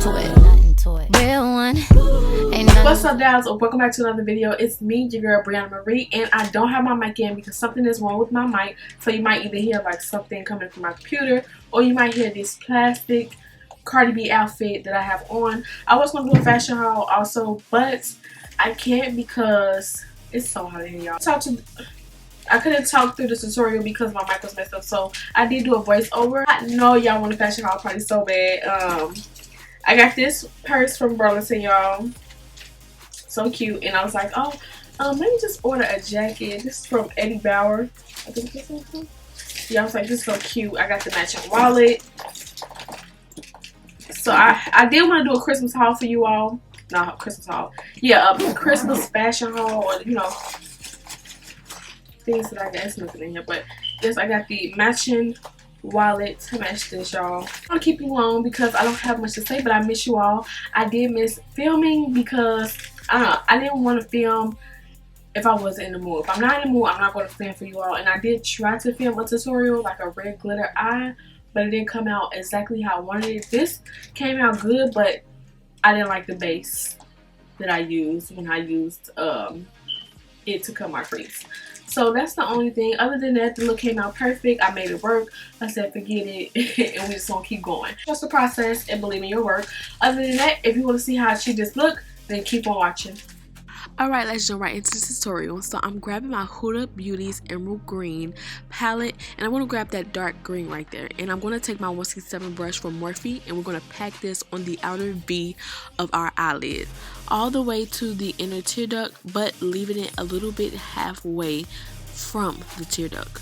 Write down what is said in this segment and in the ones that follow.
nothing to it. Real one. What's up, guys? Welcome back to another video. It's me, your girl Briana Marie, and I don't have my mic in because something is wrong with my mic. So you might either hear like something coming from my computer, or you might hear this plastic Cardi B outfit that I have on. I was gonna do a fashion haul also, but I can't because it's so hot in here, y'all. I couldn't talk through the tutorial because my mic was messed up, so I did do a voiceover. I know y'all want a fashion haul party so bad. I got this purse from Burlington, y'all. So cute, and I was like, oh, let me just order a jacket. This is from Eddie Bauer. I think this is from. Yeah, I was like, this is so cute. I got the matching wallet. So I did want to do a Christmas haul for you all. Not Christmas haul. Yeah, a Christmas fashion haul, or you know, things that I got. It's nothing in here, but yes, I got the matching wallet to match this, y'all. I'm gonna keep you long because I don't have much to say, but I miss you all. I did miss filming because I didn't want to film if I wasn't in the mood. If I'm not in the mood, I'm not going to film for you all. And I did try to film a tutorial, like a red glitter eye, but it didn't come out exactly how I wanted it. This came out good, but I didn't like the base that I used when I used it to cut my crease. So that's the only thing. Other than that, the look came out perfect. I made it work. I said forget it, and we just gonna keep going. Trust the process and believe in your work. Other than that, if you want to see how I achieve this look, then keep on watching. Alright, let's jump right into the tutorial. So I'm grabbing my Huda Beauty's Emerald Green palette, and I want to grab that dark green right there. And I'm going to take my 167 brush from Morphe, and we're going to pack this on the outer V of our eyelid, all the way to the inner tear duct, but leaving it a little bit halfway from the tear duct.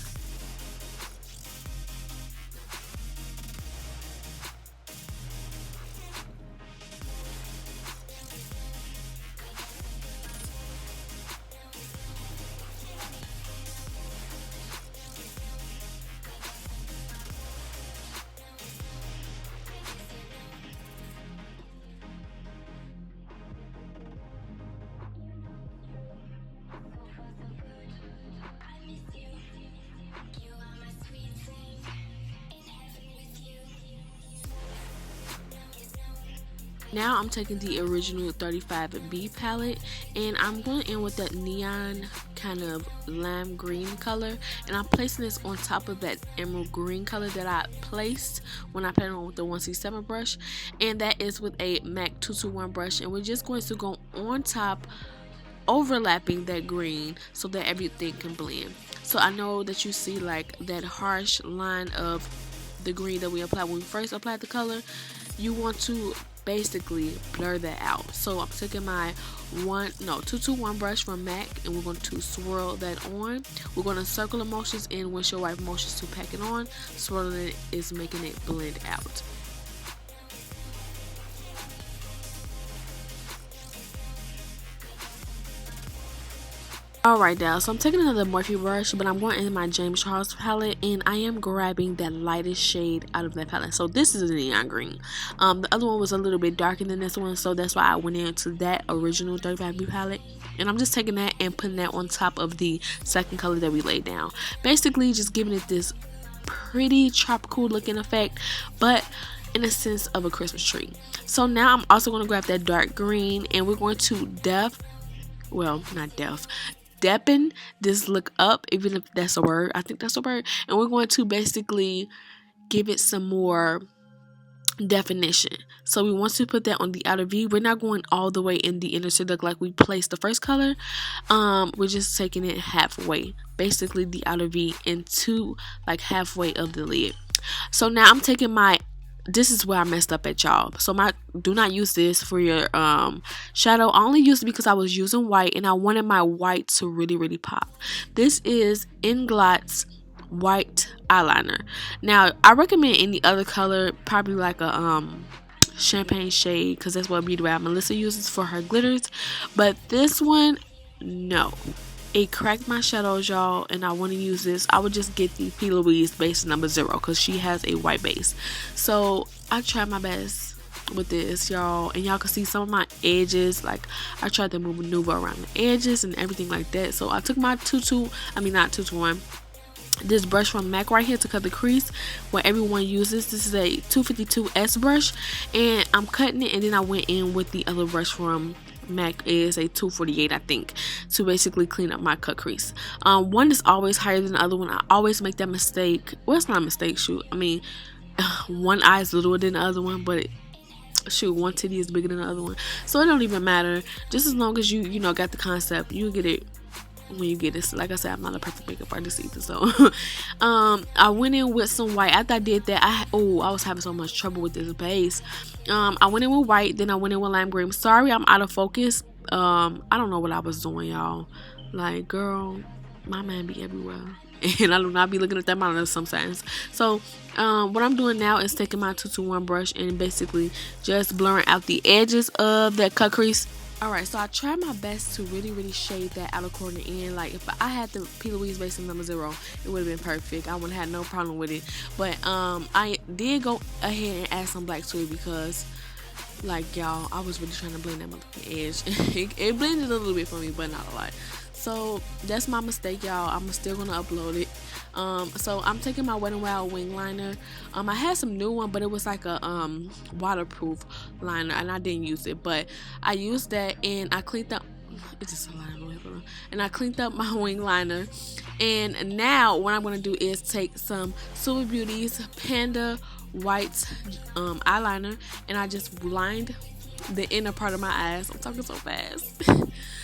Now I'm taking the original 35B palette, and I'm going in with that neon kind of lime green color, and I'm placing this on top of that emerald green color that I placed when I put it on with the 167 brush, and that is with a MAC 221 brush, and we're just going to go on top, overlapping that green so that everything can blend. So I know that you see like that harsh line of the green that we applied when we first applied the color. You want to basically blur that out. So I'm taking my 221 brush from MAC, and we're going to swirl that on. We're going to circular motions and windshield wiper motions to pack it on. Swirling it is making it blend out. Alright, now, so I'm taking another Morphe brush, but I'm going in my James Charles palette, and I am grabbing that lightest shade out of that palette. So this is a neon green. The other one was a little bit darker than this one, so that's why I went into that original 35B palette. And I'm just taking that and putting that on top of the second color that we laid down. Basically, just giving it this pretty tropical looking effect, but in a sense of a Christmas tree. So now I'm also going to grab that dark green, and we're going to deepen this look up, even if that's a word. I think that's a word. And we're going to basically give it some more definition. So we want to put that on the outer V. We're not going all the way in the inner tear duct like we placed the first color. We're just taking it halfway, basically the outer V into like halfway of the lid. So now I'm taking my, this is where I messed up at, y'all. So do not use this for your shadow. I only used it because I was using white, and I wanted my white to really pop. This is Inglot's white eyeliner. Now I recommend any other color, probably like a champagne shade, because that's what Beauty by Melissa uses for her glitters. But this one, no. It cracked my shadows, y'all, and I want to use this. I would just get the Plouise Base number 0 because she has a white base. So I tried my best with this, y'all, and y'all can see some of my edges. Like I tried to maneuver around the edges and everything like that. So I took my 221 this brush from MAC right here to cut the crease, what everyone uses. This is a 252S brush, and I'm cutting it, and then I went in with the other brush from MAC, is a 248 I think, to basically clean up my cut crease. One is always higher than the other one. I always make that mistake. Well, it's not a mistake, shoot. I mean, one eye is littler than the other one, but shoot, one titty is bigger than the other one, so it don't even matter. Just as long as you know, got the concept, you get it when you get it. So like I said, I'm not a perfect makeup artist either, so I went in with some white. After I did that, I was having so much trouble with this base. I went in with white, then I went in with lime green. Sorry, I'm out of focus. I don't know what I was doing, y'all. Like, girl, my man be everywhere, and I do not be looking at that monitor sometimes. So what I'm doing now is taking my 221 brush and basically just blurring out the edges of that cut crease. Alright, so I tried my best to really shade that outer corner in. Like, if I had the Plouise Base in number 0, it would have been perfect. I would have had no problem with it. But I did go ahead and add some black to it because, like, y'all, I was really trying to blend that motherfucking edge. it blended a little bit for me, but not a lot. So that's my mistake, y'all. I'm still gonna upload it. So I'm taking my Wet n Wild wing liner. I had some new one, but it was like a waterproof liner, and I didn't use it. But I used that, and I cleaned up. It's just a line away, and I cleaned up my wing liner. And now what I'm gonna do is take some Suva Beauty's Panda white eyeliner, and I just lined the inner part of my eyes. I'm talking so fast.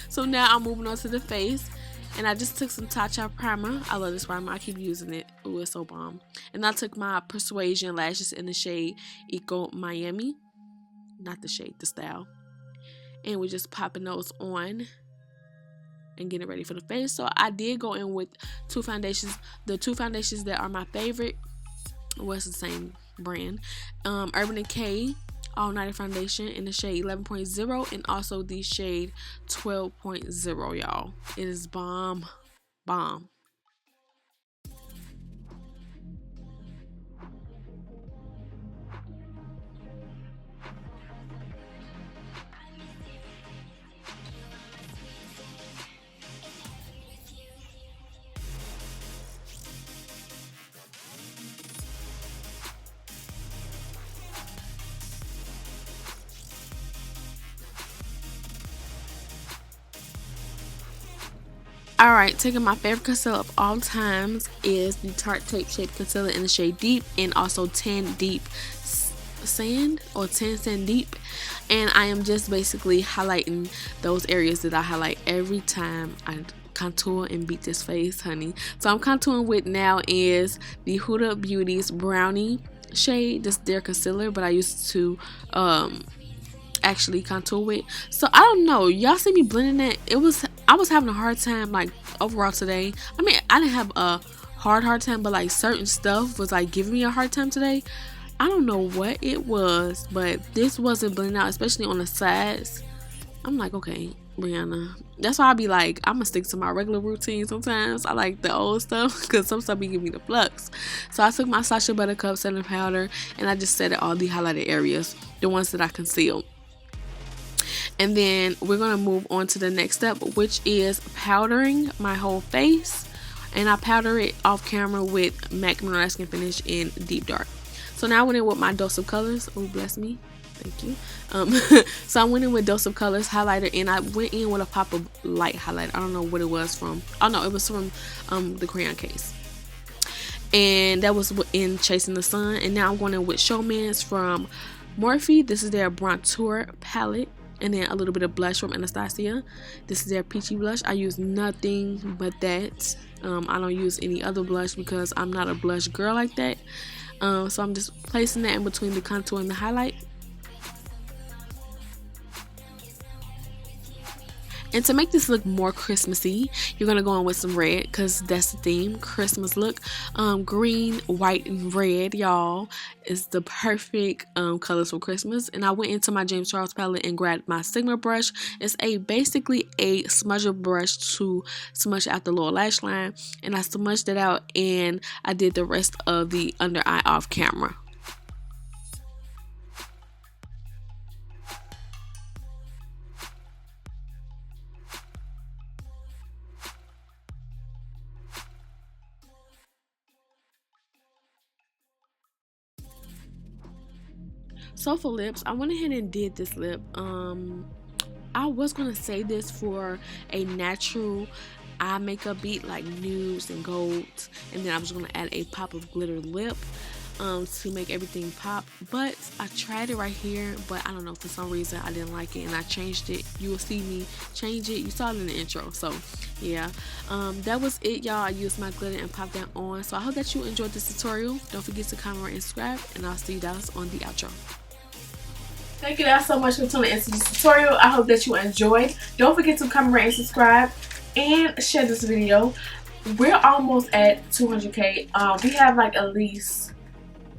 So now I'm moving on to the face, and I just took some Tarte primer. I love this primer. I keep using it. Ooh, it's so bomb. And I took my Persuasion lashes in the shade Eko Miami. Not the shade, the style. And we're just popping those on and getting ready for the face. So I did go in with two foundations. The two foundations that are my favorite was the same brand. Urban Decay All Nighter foundation in the shade 11.0 and also the shade 12.0, y'all. It is bomb. Alright, taking my favorite concealer of all times is the Tarte Tape Shape Concealer in the shade Deep, and also 10 Deep Sand, or 10 Sand Deep. And I am just basically highlighting those areas that I highlight every time I contour and beat this face, honey. So I'm contouring with now is the Huda Beauty's Brownie shade. This is their concealer, but I used to actually contour with. So I don't know, y'all see me blending that. I was having a hard time, like, overall today. I mean, I didn't have a hard time, but like certain stuff was like giving me a hard time today. I don't know what it was, but this wasn't blending out, especially on the sides. I'm like, okay, Brianna, that's why I be like, I'm gonna stick to my regular routine sometimes. I like the old stuff because some stuff be giving me the flux. So I took my Sacha Buttercup setting powder and I just set it all the highlighted areas, the ones that I concealed. And then we're going to move on to the next step, which is powdering my whole face. And I powder it off camera with MAC Mineralize Skin Finish in Deep Dark. So now I went in with my Dose of Colors. Oh, bless me. Thank you. So I went in with Dose of Colors highlighter, and I went in with a pop of light highlighter. I don't know what it was from. Oh, no, it was from the crayon case. And that was in Chasing the Sun. And now I'm going in with Showmance from Morphe. This is their Brountour palette. And then a little bit of blush from Anastasia. This is their Peachy blush. I use nothing but that. I don't use any other blush because I'm not a blush girl like that. So I'm just placing that in between the contour and the highlight. And to make this look more Christmassy, you're going to go in with some red because that's the theme, Christmas look. Green, white, and red, y'all, is the perfect colors for Christmas. And I went into my James Charles palette and grabbed my Sigma brush. It's basically a smudger brush to smudge out the lower lash line. And I smudged it out and I did the rest of the under eye off camera. So for lips, I went ahead and did this lip. I was gonna save this for a natural eye makeup beat like nudes and golds, and then I was gonna add a pop of glitter lip to make everything pop. But I tried it right here, but I don't know, for some reason I didn't like it and I changed it. You will see me change it. You saw it in the intro. So yeah, that was it, y'all. I used my glitter and popped that on. So I hope that you enjoyed this tutorial. Don't forget to comment, rate, and subscribe, and I'll see you guys on the outro. Thank you guys so much for tuning into this tutorial. I hope that you enjoyed. Don't forget to comment, rate, and subscribe, and share this video. We're almost at 200K. We have like at least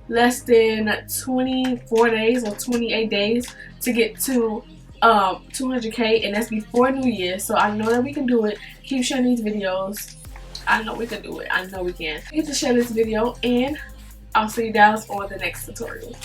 less than 24 days or 28 days to get to 200K, and that's before New Year. So I know that we can do it. Keep sharing these videos. I know we can do it. I know we can. You get to share this video, and I'll see you guys on the next tutorial.